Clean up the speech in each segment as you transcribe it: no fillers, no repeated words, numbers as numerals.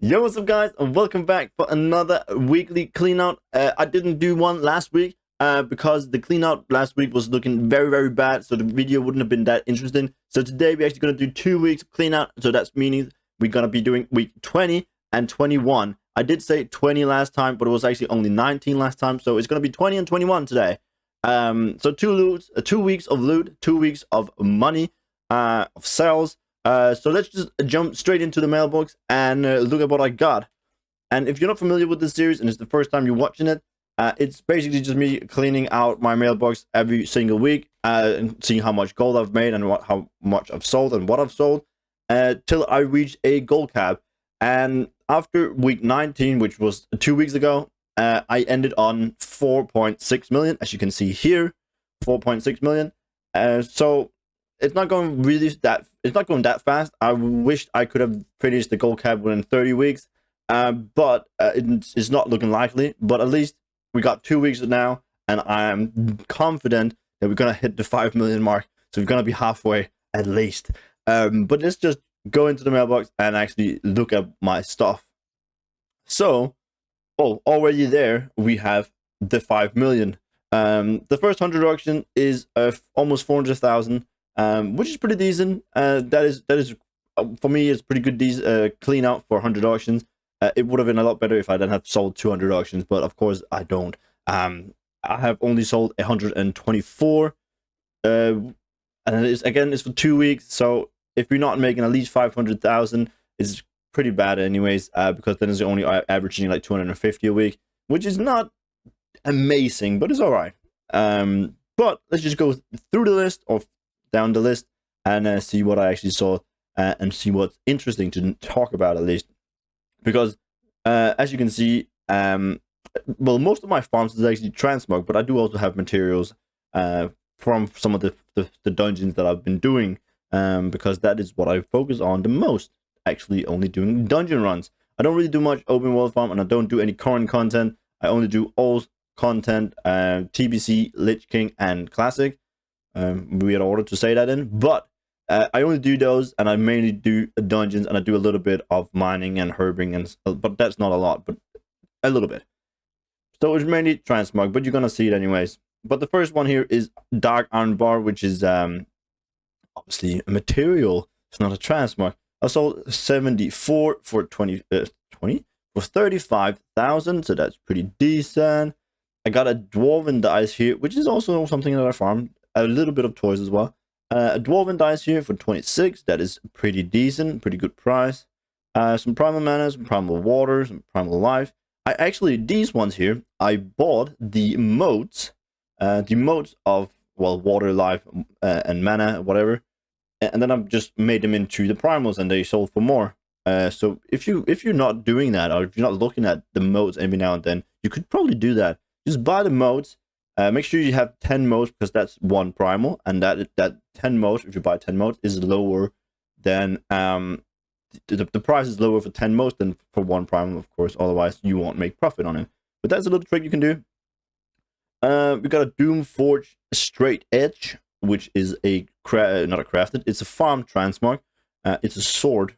Yo, what's up, guys, and welcome back for another weekly clean out. I didn't do one last week because the clean out last week was looking very, very bad, so the video wouldn't have been that interesting. So today we're actually going to do 2 weeks of clean out, so that's meaning we're going to be doing week 20 and 21. I did say 20 last time, but it was actually only 19 last time, so it's going to be 20 and 21 today. So 2 weeks of loot, 2 weeks of money, of sales. So let's just jump straight into the mailbox and look at what I got. And if you're not familiar with this series and it's the first time you're watching it, it's basically just me cleaning out my mailbox every single week and seeing how much gold I've made and how much I've sold and what I've sold till I reach a gold cap. And after week 19, which was 2 weeks ago, I ended on 4.6 million, as you can see here, 4.6 million. So it's not going that fast. I wished I could have finished the gold cap within 30 weeks, but it's not looking likely. But at least we got 2 weeks now, and I am confident that we're gonna hit the 5 million mark. So we're gonna be halfway at least. But let's just go into the mailbox and actually look at my stuff. So, already there we have the 5 million. The first 100 auction is almost 400,000. Which is pretty decent. That is for me, it's pretty good. Clean out for 100 auctions. It would have been a lot better if I didn't have sold 200 auctions, but of course I don't. I have only sold 124, and it's for 2 weeks. So if you're not making at least 500,000, it's pretty bad anyways. Because then it's only averaging like 250 a week, which is not amazing, but it's all right. But let's just go through the list of down the list and see what I actually saw and see what's interesting to talk about, at least, because as you can see, well, most of my farms is actually transmog, but I do also have materials from some of the dungeons that I've been doing, because that is what I focus on the most, actually only doing dungeon runs. I don't really do much open world farm, and I don't do any current content. I only do old content, TBC, Lich King, and Classic. We had ordered to say that in, but I only do those, and I mainly do dungeons, and I do a little bit of mining and herbing, but that's not a lot, but a little bit. So it's mainly transmog, but you're gonna see it anyways. But the first one here is dark iron bar, which is obviously a material. It's not a transmog. I sold 74 for 20 for 35,000, so that's pretty decent. I got a dwarven dice here, which is also something that I farmed. A little bit of toys as well. A dwarven dice here for 26. That is pretty decent, pretty good price. Some primal mana, some primal water, some primal life. These ones here, I bought the modes of, well, water, life, and mana, whatever, and then I've just made them into the primals, and they sold for more. So if you're not doing that, or if you're not looking at the modes every now and then, you could probably do that. Just buy the modes. Make sure you have 10 modes, because that's one primal, and that 10 modes, if you buy 10 modes, is lower than the price is lower for 10 modes than for one primal, of course. Otherwise, you won't make profit on it. But that's a little trick you can do. We got a Doomforged straight edge, which is not a crafted. It's a farm transmog. It's a sword,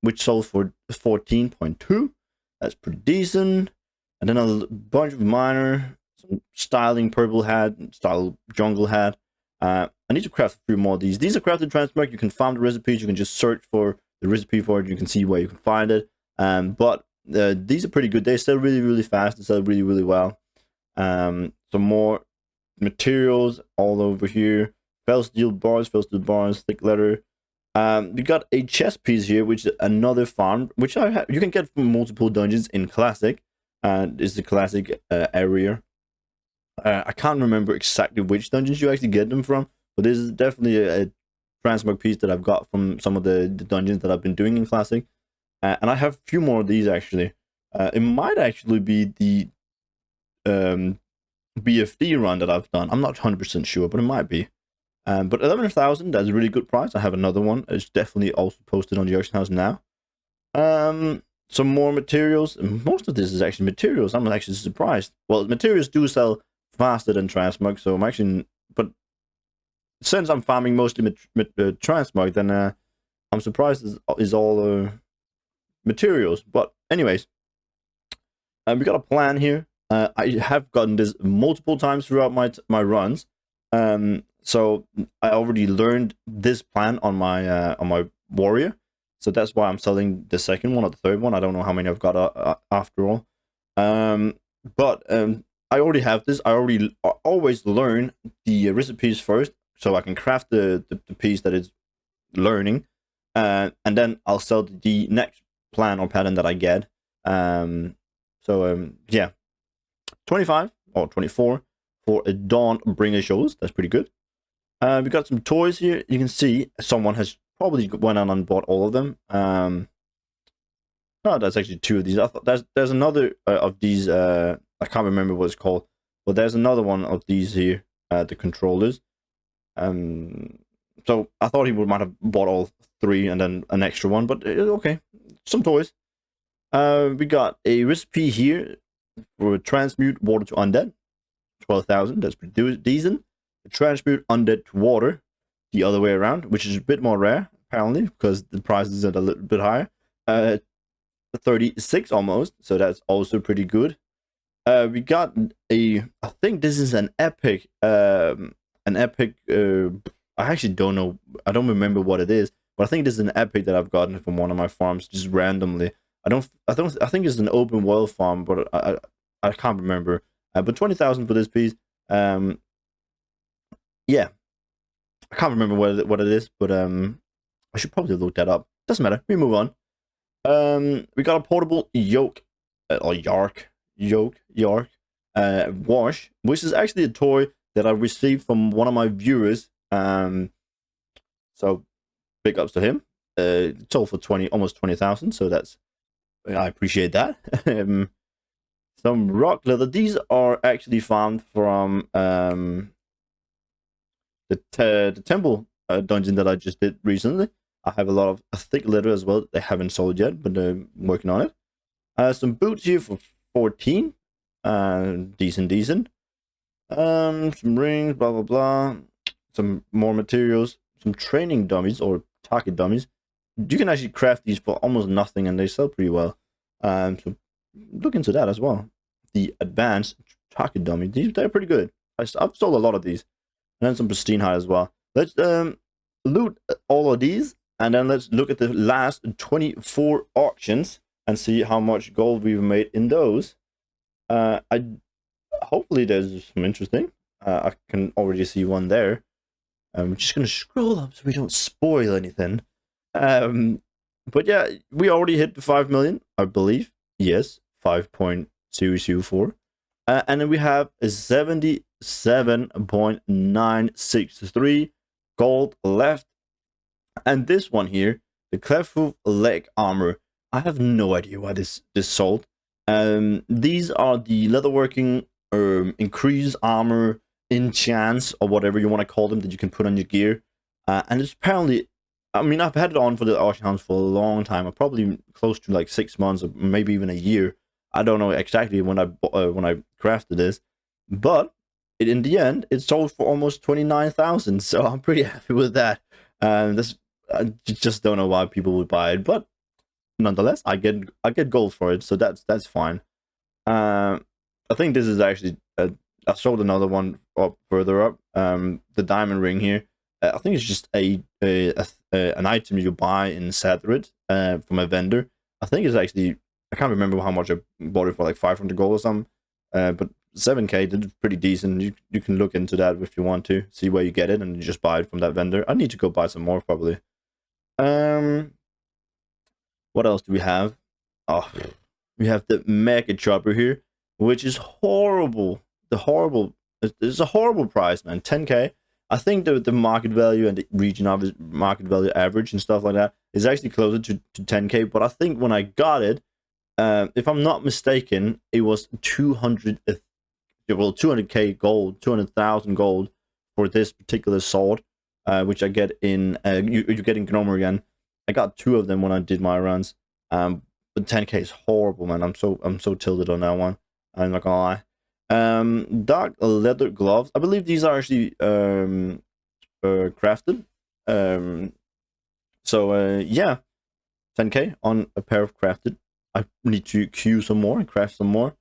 which sold for 14.2. That's pretty decent. And then a bunch of minor. Some styling purple hat, style jungle hat. I need to craft a few more of these. These are crafted transmog. You can find the recipes. You can just search for the recipe for it. You can see where you can find it. But these are pretty good. They sell really, really fast. They sell really, really well. Some more materials all over here. Fell steel bars, thick leather. We got a chest piece here, which is another farm, which you can get from multiple dungeons in Classic. Is the Classic area. I can't remember exactly which dungeons you actually get them from, but this is definitely a transmog piece that I've got from some of the dungeons that I've been doing in Classic. And I have a few more of these, actually. It might actually be the BFD run that I've done. I'm not 100% sure, but it might be. But 11,000, that's a really good price. I have another one. It's definitely also posted on the auction house now. Some more materials. Most of this is actually materials. I'm actually surprised. Well, materials do sell faster than transmog, so I'm actually, but since I'm farming mostly transmog, then I'm surprised is all materials. But anyways, we got a plan here. I have gotten this multiple times throughout my runs. So I already learned this plan on my warrior. So that's why I'm selling the second one or the third one. I don't know how many I've got after all. But I already have this. I always learn the recipes first, so I can craft the piece that is learning, and then I'll sell the next plan or pattern that I get. Yeah, 25 or 24 for a Dawnbringer shows. That's pretty good. We got some toys here. You can see someone has probably went on and bought all of them. No, that's actually two of these. I thought there's another of these. I can't remember what it's called, but there's another one of these here. The controllers. So I thought he might have bought all three and then an extra one, but okay, some toys. We got a recipe here for transmute water to undead, 12,000. That's pretty decent. Transmute undead to water, the other way around, which is a bit more rare apparently because the prices are a little bit higher. 36 almost, so that's also pretty good. We got I think this is an epic. I actually don't know. I don't remember what it is, but I think this is an epic that I've gotten from one of my farms just randomly. I think it's an open world farm, but I can't remember. But 20,000 for this piece. Yeah, I can't remember what it is, but I should probably look that up. Doesn't matter. We move on. We got a portable Yoke or Yoke wash, which is actually a toy that I received from one of my viewers. So big ups to him. It's all for almost 20,000. So I appreciate that. Some rock leather. These are actually found from the temple dungeon that I just did recently. I have a lot of thick leather as well. They haven't sold yet, but they're working on it. Some boots here for 14. Decent. Some rings, blah blah blah. Some more materials. Some training dummies or target dummies. You can actually craft these for almost nothing, and they sell pretty well. So look into that as well. The advanced target dummy. They're pretty good. I've sold a lot of these, and then some pristine hide as well. Let's loot all of these. And then let's look at the last 24 auctions and see how much gold we've made in those. Hopefully there's some interesting. I can already see one there. I'm just going to scroll up so we don't spoil anything. But yeah, we already hit the 5 million, I believe. Yes, 5.024. And then we have a 77.963 gold left. And this one here, the Clefhoof leg armor, I have no idea why this sold. These are the leatherworking increased armor enchants or whatever you want to call them that you can put on your gear. And it's apparently, I mean, I've had it on for the auction house for a long time, probably close to like 6 months or maybe even a year. I don't know exactly when I crafted this, but in the end it sold for almost 29,000. So I'm pretty happy with that. I just don't know why people would buy it, but nonetheless, I get gold for it, so that's fine. I think this is actually I sold another one up further up. The diamond ring here. I think it's just an item you buy in Sadrid from a vendor. I think it's actually, I can't remember how much I bought it for, like 500 gold or something. But 7k did pretty decent. You can look into that if you want to see where you get it, and you just buy it from that vendor. I need to go buy some more probably. What else do we have? Oh, we have the mega chopper here, which is horrible. It's a horrible price, man. 10k. I think the market value and the region of his market value average and stuff like that is actually closer to 10k. But I think when I got it, if I'm not mistaken, it was 200k gold, 200,000 gold for this particular sword, which I get in you get in Gnome again. I got 2 of them when I did my runs. But 10k is horrible, man. I'm so tilted on that one. I'm not gonna lie. Dark leather gloves. I believe these are actually crafted. Yeah. 10k on a pair of crafted. I need to queue some more and craft some more.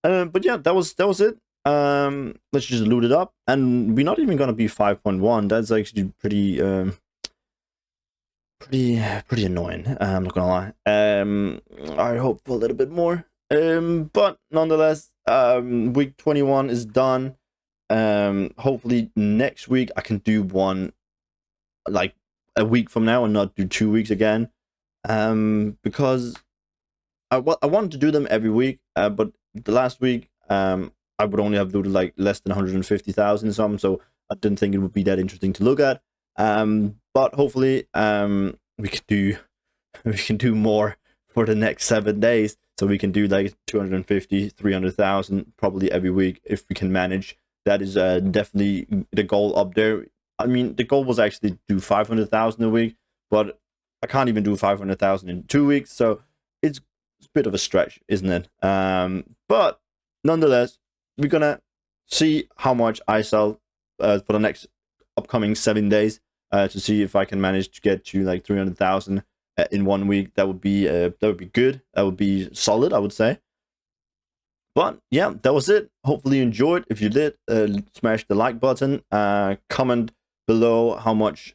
But yeah, that was it. Let's just loot it up, and we're not even gonna be 5.1. That's actually pretty pretty annoying. I'm not gonna lie. I hope for a little bit more. But nonetheless, week 21 is done. Hopefully next week I can do one like a week from now and not do 2 weeks again. Because I wanted to do them every week, but the last week I would only have looted like less than 150,000 something, so I didn't think it would be that interesting to look at. But hopefully we can do more for the next 7 days, so we can do like 250, 300,000 probably every week if we can manage. That is definitely the goal up there. I mean, the goal was actually to do 500,000 a week, but I can't even do 500,000 in 2 weeks, so it's a bit of a stretch, isn't it? But nonetheless, we're gonna see how much I sell for the next upcoming 7 days to see if I can manage to get to like 300,000 in 1 week. That would be good. That would be solid, I would say. But yeah, that was it. Hopefully you enjoyed. If you did, smash the like button. Comment below how much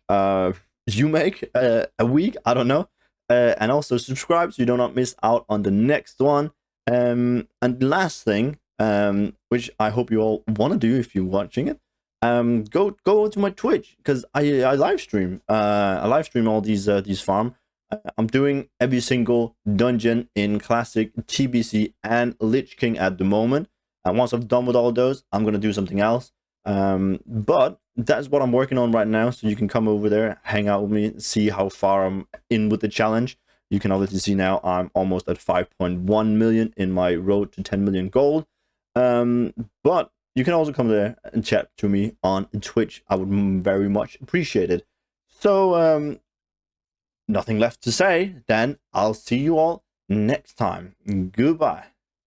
you make a week. I don't know. And also subscribe so you do not miss out on the next one. And last thing, which I hope you all want to do if you're watching it, go to my Twitch, because I live stream. I live stream all these farm. I'm doing every single dungeon in Classic, TBC, and Lich King at the moment. And once I've done with all those, I'm gonna do something else. But that's what I'm working on right now. So you can come over there, hang out with me, see how far I'm in with the challenge. You can obviously see now I'm almost at 5.1 million in my road to 10 million gold. But you can also come there and chat to me on Twitch. I would very much appreciate it. So nothing left to say, then I'll see you all next time. Goodbye.